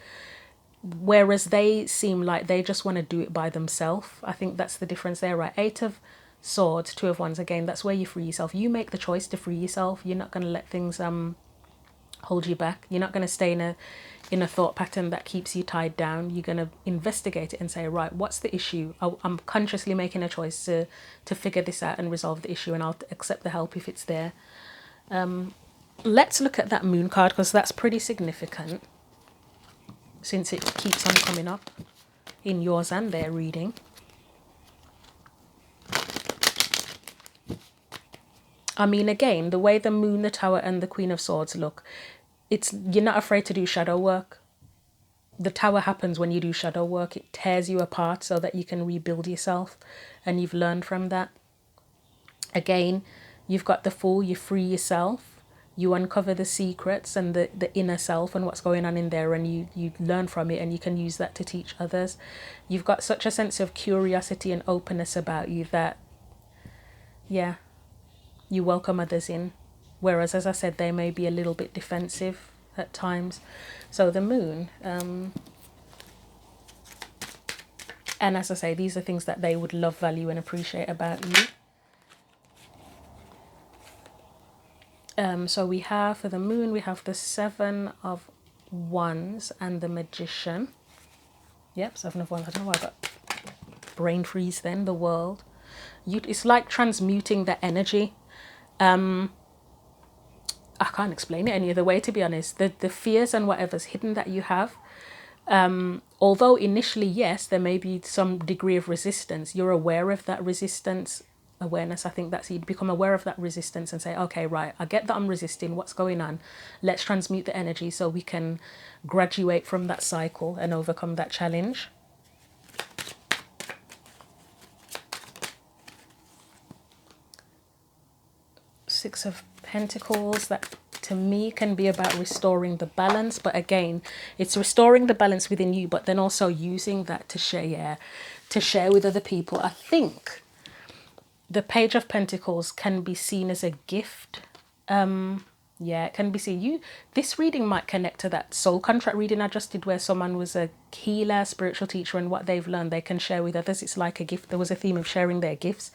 Whereas they seem like they just want to do it by themselves. I think that's the difference there, right? Eight of Swords, Two of Wands. Again, that's where you free yourself. You make the choice to free yourself. You're not going to let things hold you back. You're not going to stay in a thought pattern that keeps you tied down. You're going to investigate it and say, right, what's the issue? I'm consciously making a choice to figure this out and resolve the issue, and I'll accept the help if it's there. Let's look at that Moon card, because that's pretty significant, since it keeps on coming up in yours and their reading. I mean, again, the way the Moon, the Tower, and the Queen of Swords look, you're not afraid to do shadow work. The Tower happens when you do shadow work. It tears you apart so that you can rebuild yourself, and you've learned from that. Again, you've got the Fool, you free yourself. You uncover the secrets and the inner self and what's going on in there, and you learn from it, and you can use that to teach others. You've got such a sense of curiosity and openness about you that, yeah, you welcome others in. Whereas, as I said, they may be a little bit defensive at times. So the Moon, and as I say, these are things that they would love, value, and appreciate about you. So we have, for the Moon, we have the Seven of Wands and the Magician. Yep, Seven of Wands. I don't know why I got brain freeze then. The World. It's like transmuting the energy. I can't explain it any other way, to be honest. The fears and whatever's hidden that you have, although initially, yes, there may be some degree of resistance, you're aware of that resistance awareness. I think that's, you'd become aware of that resistance and say, okay, right, I get that I'm resisting, what's going on, let's transmute the energy so we can graduate from that cycle and overcome that challenge. Six of Pentacles, that to me can be about restoring the balance, but again, it's restoring the balance within you, but then also using that to share with other people. I think the Page of Pentacles can be seen as a gift. Yeah, it can be seen. This reading might connect to that soul contract reading I just did, where someone was a healer, spiritual teacher, and what they've learned they can share with others. It's like a gift. There was a theme of sharing their gifts.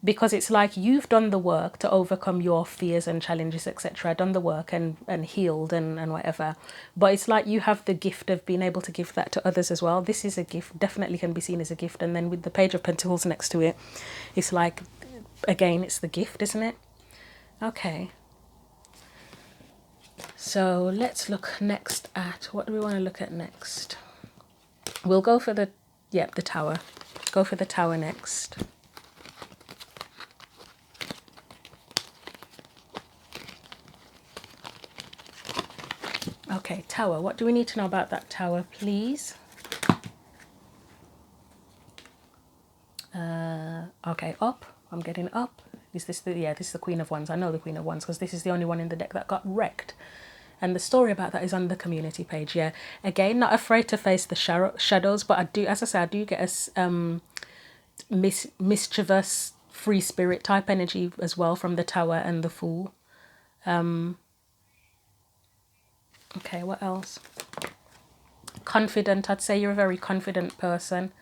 Because it's like you've done the work to overcome your fears and challenges, etc. Done the work and healed and whatever. But it's like you have the gift of being able to give that to others as well. This is a gift, definitely can be seen as a gift. And then with the Page of Pentacles next to it, it's like, again, it's the gift, isn't it? Okay. So let's look next at, what do we want to look at next? We'll go for the Tower. Go for the Tower next. Okay, Tower. What do we need to know about that Tower, please? Okay, up. I'm getting up. Is this the... Yeah, this is the Queen of Wands. I know the Queen of Wands because this is the only one in the deck that got wrecked. And the story about that is on the community page, yeah. Again, not afraid to face the shadows, but I do, as I say, I do get a mischievous, free spirit type energy as well from the Tower and the Fool. Okay, what else? Confident. I'd say you're a very confident person.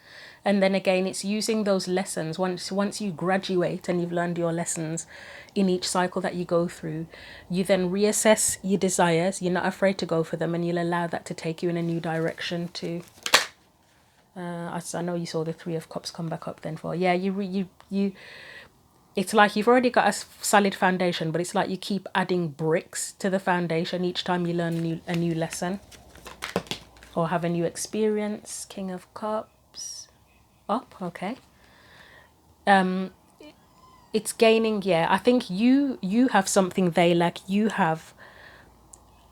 And then again, it's using those lessons. Once you graduate and you've learned your lessons in each cycle that you go through, you then reassess your desires. You're not afraid to go for them, and you'll allow that to take you in a new direction too. I know you saw the Three of Cups come back up then for, yeah, you it's like you've already got a solid foundation, but it's like you keep adding bricks to the foundation each time you learn a new lesson or have a new experience. King of Cups. Up, okay. It's gaining, yeah. I think you have something they lack. You have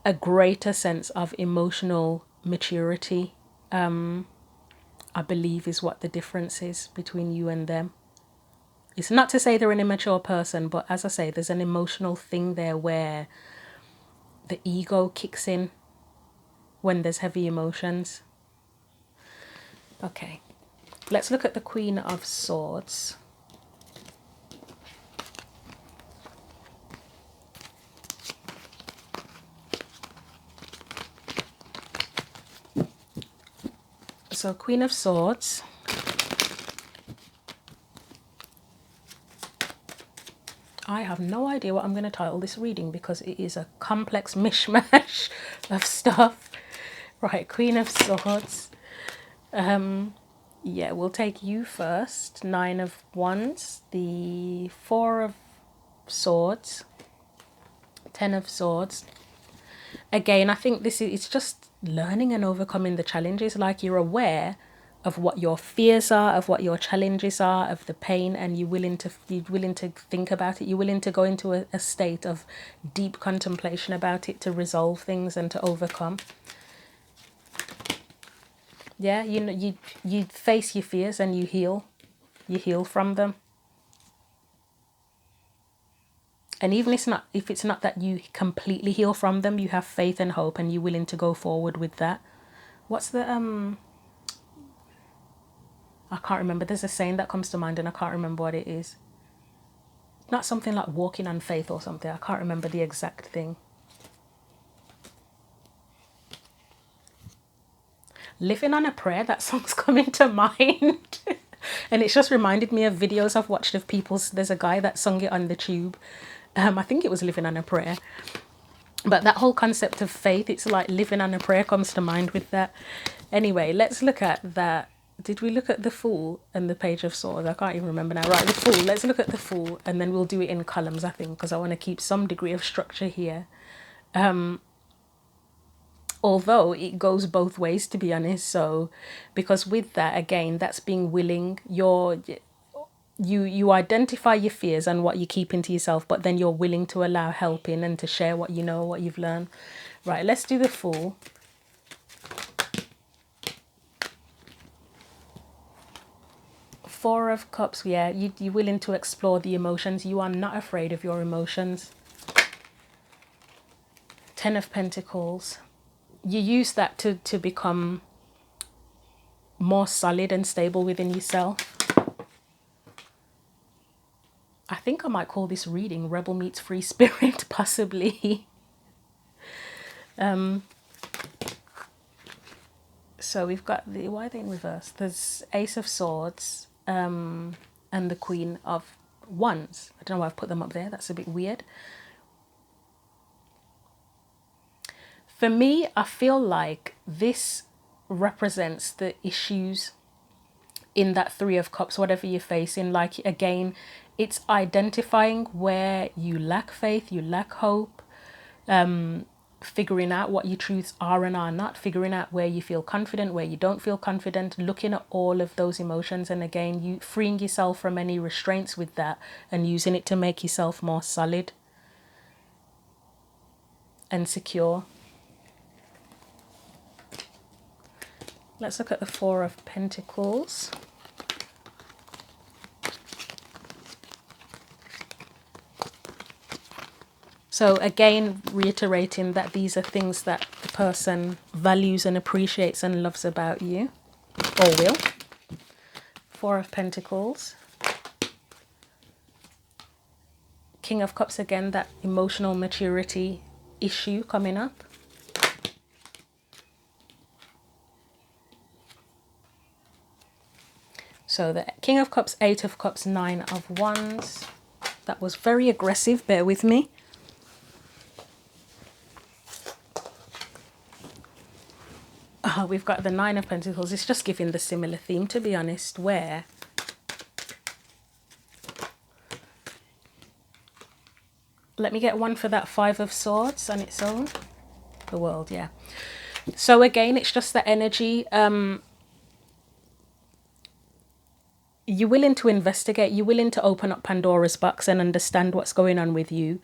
a greater sense of emotional maturity. I believe is what the difference is between you and them. It's not to say they're an immature person, but as I say, there's an emotional thing there where the ego kicks in when there's heavy emotions. Okay, let's look at the Queen of Swords. So Queen of Swords. I have no idea what I'm going to title this reading because it is a complex mishmash of stuff. Right, Queen of Swords. Yeah, we'll take you first. Nine of Wands, the Four of Swords, Ten of Swords. Again, I think it's just learning and overcoming the challenges. Like, you're aware of what your fears are, of what your challenges are, of the pain, and you're willing to think about it. You're willing to go into a state of deep contemplation about it to resolve things and to overcome. Yeah, you know, you face your fears and you heal from them. And even if it's not that you completely heal from them, you have faith and hope and you're willing to go forward with that. What's the I can't remember. There's a saying that comes to mind and I can't remember what it is. Not something like walking on faith or something. I can't remember the exact thing. Living on a Prayer, that song's coming to mind. And it's just reminded me of videos I've watched of people's... There's a guy that sung it on the tube. I think it was Living on a Prayer. But that whole concept of faith, it's like living on a prayer comes to mind with that. Anyway, let's look at that. Did we look at the Fool and the Page of Swords? I can't even remember now. Right, the Fool. Let's look at the Fool and then we'll do it in columns, I think, because I want to keep some degree of structure here. Although it goes both ways, to be honest. So, because with that, again, that's being willing. you identify your fears and what you keep into yourself, but then you're willing to allow help in and to share what you know, what you've learned. Right, let's do the Fool. Four of Cups, yeah, you're willing to explore the emotions. You are not afraid of your emotions. Ten of Pentacles. You use that to become more solid and stable within yourself. I think I might call this reading Rebel Meets Free Spirit, possibly. So we've got the, why are they in reverse? There's Ace of Swords and the Queen of Wands. I don't know why I've put them up there. That's a bit weird. For me, I feel like this represents the issues in that Three of Cups, whatever you're facing. Like, again, it's identifying where you lack faith, you lack hope, figuring out what your truths are and are not, figuring out where you feel confident, where you don't feel confident, looking at all of those emotions, and again, you freeing yourself from any restraints with that and using it to make yourself more solid and secure. Let's look at the Four of Pentacles. So again, reiterating that these are things that the person values and appreciates and loves about you, or will. Four of Pentacles. King of Cups, again, that emotional maturity issue coming up. So the King of Cups, Eight of Cups, Nine of Wands. That was very aggressive, bear with me. We've got the Nine of Pentacles. It's just giving the similar theme, to be honest, where let me get one for that Five of Swords on its own. The World, yeah. So again, it's just the energy. You're willing to investigate. You're willing to open up Pandora's box and understand what's going on with you.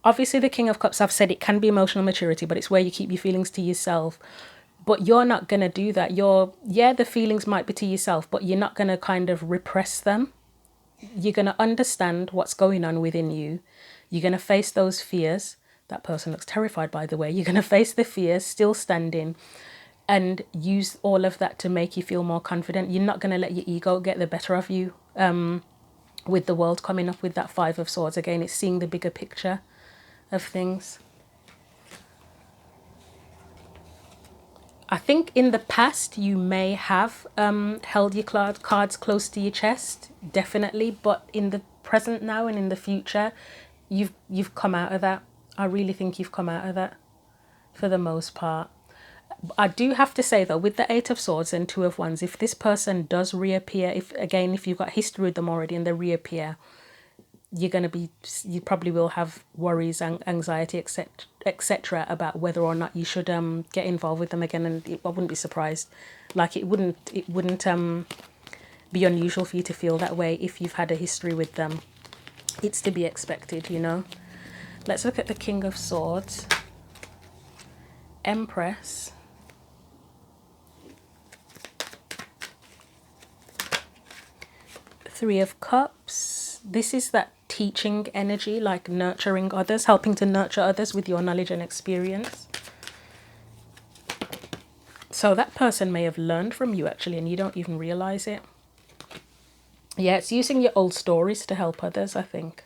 Obviously, the King of Cups, I've said it can be emotional maturity, but it's where you keep your feelings to yourself. But you're not going to do that. Yeah, the feelings might be to yourself, but you're not going to kind of repress them. You're going to understand what's going on within you. You're going to face those fears. That person looks terrified, by the way. You're going to face the fears, still standing, and use all of that to make you feel more confident. You're not going to let your ego get the better of you. With the World coming up with that Five of Swords, again, it's seeing the bigger picture of things. I think in the past you may have held your cards close to your chest, definitely. But in the present now and in the future, you've come out of that. I really think you've come out of that for the most part. I do have to say though, with the Eight of Swords and Two of Wands, if this person does reappear, if you've got history with them already and they reappear, you probably will have worries and anxiety, etc., about whether or not you should get involved with them again. And I wouldn't be surprised. Like, it wouldn't be unusual for you to feel that way if you've had a history with them. It's to be expected, you know. Let's look at the King of Swords, Empress, Three of Cups. This is that teaching energy, like nurturing others, helping to nurture others with your knowledge and experience. So that person may have learned from you actually, and you don't even realize it. Yeah, it's using your old stories to help others, I think.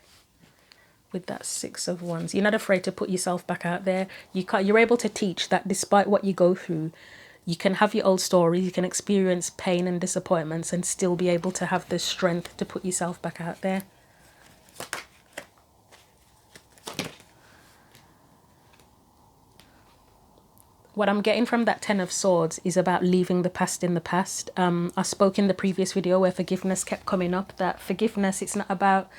With that Six of Wands, you're not afraid to put yourself back out there. You're able to teach that despite what you go through, you can have your old stories, you can experience pain and disappointments and still be able to have the strength to put yourself back out there. What I'm getting from that Ten of Swords is about leaving the past in the past. I spoke in the previous video where forgiveness kept coming up, that forgiveness, it's not about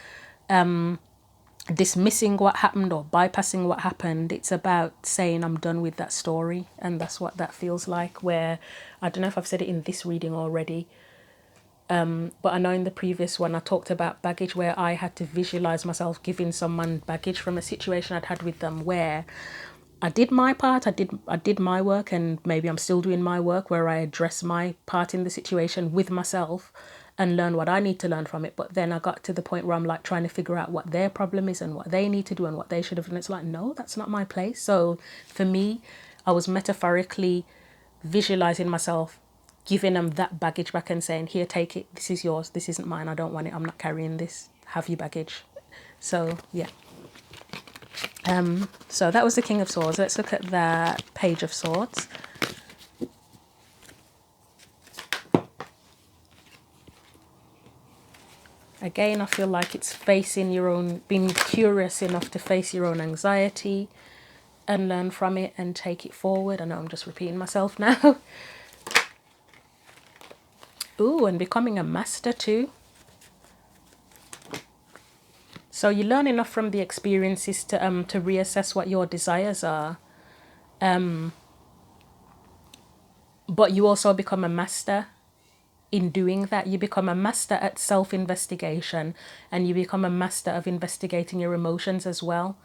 dismissing what happened or bypassing what happened. It's about saying I'm done with that story, and that's what that feels like. Where I don't know if I've said it in this reading already, But I know in the previous one I talked about baggage, where I had to visualize myself giving someone baggage from a situation I'd had with them, where I did my part, I did my work, and maybe I'm still doing my work, where I address my part in the situation with myself and learn what I need to learn from it. But then I got to the point where I'm like trying to figure out what their problem is and what they need to do and what they should have done. It's like, no, that's not my place. So for me, I was metaphorically visualizing myself giving them that baggage back and saying, here, take it, this is yours, this isn't mine, I don't want it, I'm not carrying this, have your baggage. So yeah. So that was the King of Swords. Let's look at the Page of Swords. Again, I feel like it's facing your own, being curious enough to face your own anxiety and learn from it and take it forward. I know I'm just repeating myself now. Ooh, and becoming a master too. So you learn enough from the experiences to reassess what your desires are. But you also become a master in doing that. You become a master at self-investigation, and you become a master of investigating your emotions as well.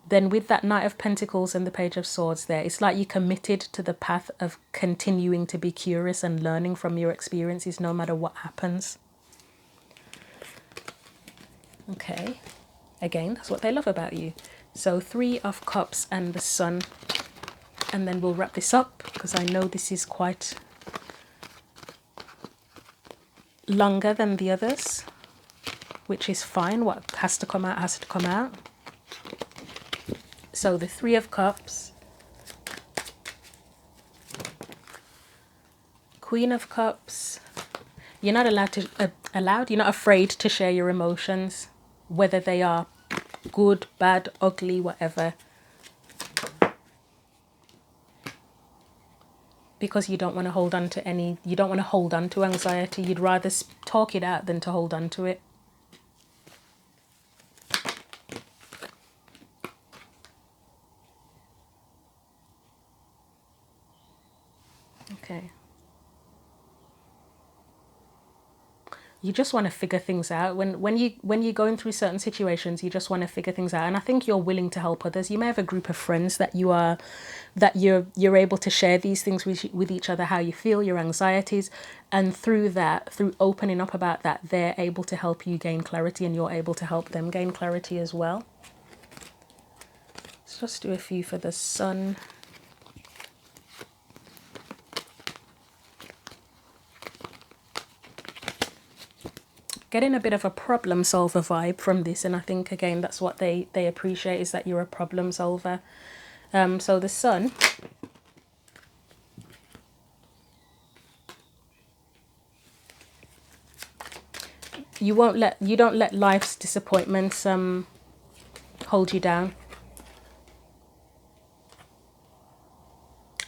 Then with that Knight of Pentacles and the Page of Swords there, it's like you're committed to the path of continuing to be curious and learning from your experiences no matter what happens. Okay, again, that's what they love about you. So 3 of Cups and the Sun, and then we'll wrap this up because I know this is quite longer than the others, which is fine. What has to come out has to come out. So the 3 of Cups, Queen of Cups. You're not you're not afraid to share your emotions, whether they are good, bad, ugly, whatever. Because you don't want to hold on to you don't want to hold on to anxiety. You'd rather talk it out than to hold on to it. Okay. You just want to figure things out. When you're going through certain situations, you just want to figure things out. And I think you're willing to help others. You may have a group of friends that you're able to share these things with each other, how you feel, your anxieties, and through opening up about that, they're able to help you gain clarity, and you're able to help them gain clarity as well. Let's just do a few for the Sun. Getting a bit of a problem solver vibe from this, and I think again that's what they appreciate, is that you're a problem solver. So the Sun, you don't let life's disappointments hold you down.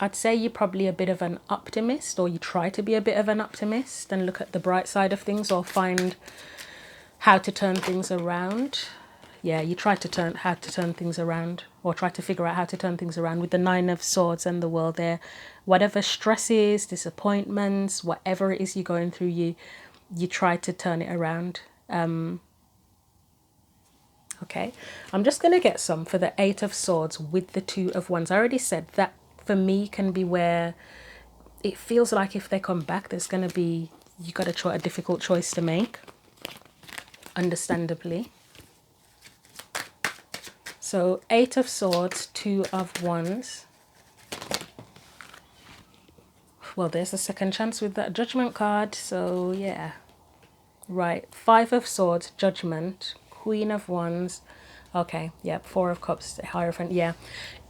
I'd say you're probably a bit of an optimist, or you try to be a bit of an optimist and look at the bright side of things, or find how to turn things around. Yeah, you try to how to turn things around, or try to figure out how to turn things around with the 9 of Swords and the World there. Whatever stresses, disappointments, whatever it is you're going through, you try to turn it around. Okay, I'm just going to get some for the 8 of Swords with the 2 of Wands. I already said that for me can be where it feels like if they come back, there's going to be, you got to try a difficult choice to make, understandably. So 8 of Swords, 2 of Wands. Well, there's a second chance with that Judgment card. So yeah, right. 5 of Swords, Judgment, Queen of Wands. Okay, yeah, 4 of Cups, Hierophant. Yeah,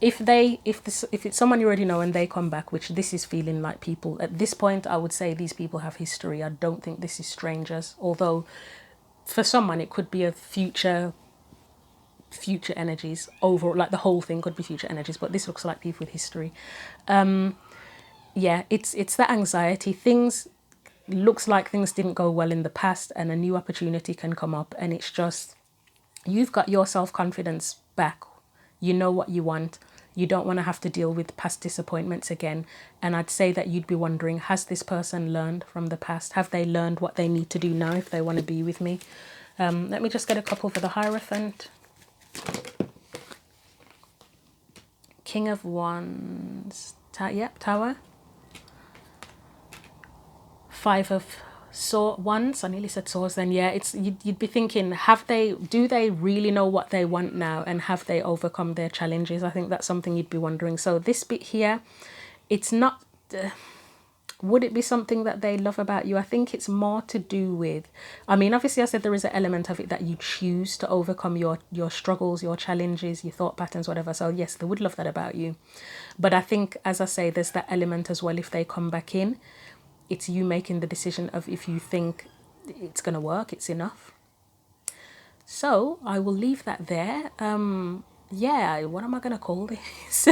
if it's someone you already know and they come back, which this is feeling like people at this point, I would say these people have history. I don't think this is strangers, although for someone it could be a future energies. Over, like the whole thing could be future energies, but this looks like people with history. Yeah, it's that anxiety. Things looks like things didn't go well in the past, and a new opportunity can come up, and it's just, you've got your self-confidence back. You know what you want. You don't want to have to deal with past disappointments again. And I'd say that you'd be wondering, has this person learned from the past? Have they learned what they need to do now if they want to be with me? Let me just get a couple for the Hierophant. King of Wands. Yep, Tower. Five of Wands. I nearly said swords then. Yeah, it's you'd be thinking, do they really know what they want now, and have they overcome their challenges? I think that's something you'd be wondering. So this bit here, it's not would it be something that they love about you? I think it's more to do with, I mean, obviously I said there is an element of it that you choose to overcome your struggles, your challenges, your thought patterns, whatever. So yes, they would love that about you. But I think, as I say, there's that element as well. If they come back in, it's you making the decision of if you think it's going to work, it's enough. So I will leave that there. Yeah, what am I going to call this?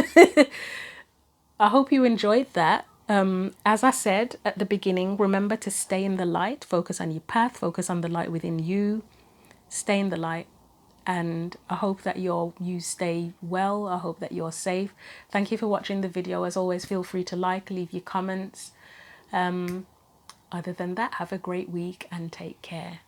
I hope you enjoyed that. As I said at the beginning, remember to stay in the light, focus on your path, focus on the light within you, stay in the light. And I hope that you stay well. I hope that you're safe. Thank you for watching the video. As always, feel free to leave your comments. Other than that, have a great week and take care.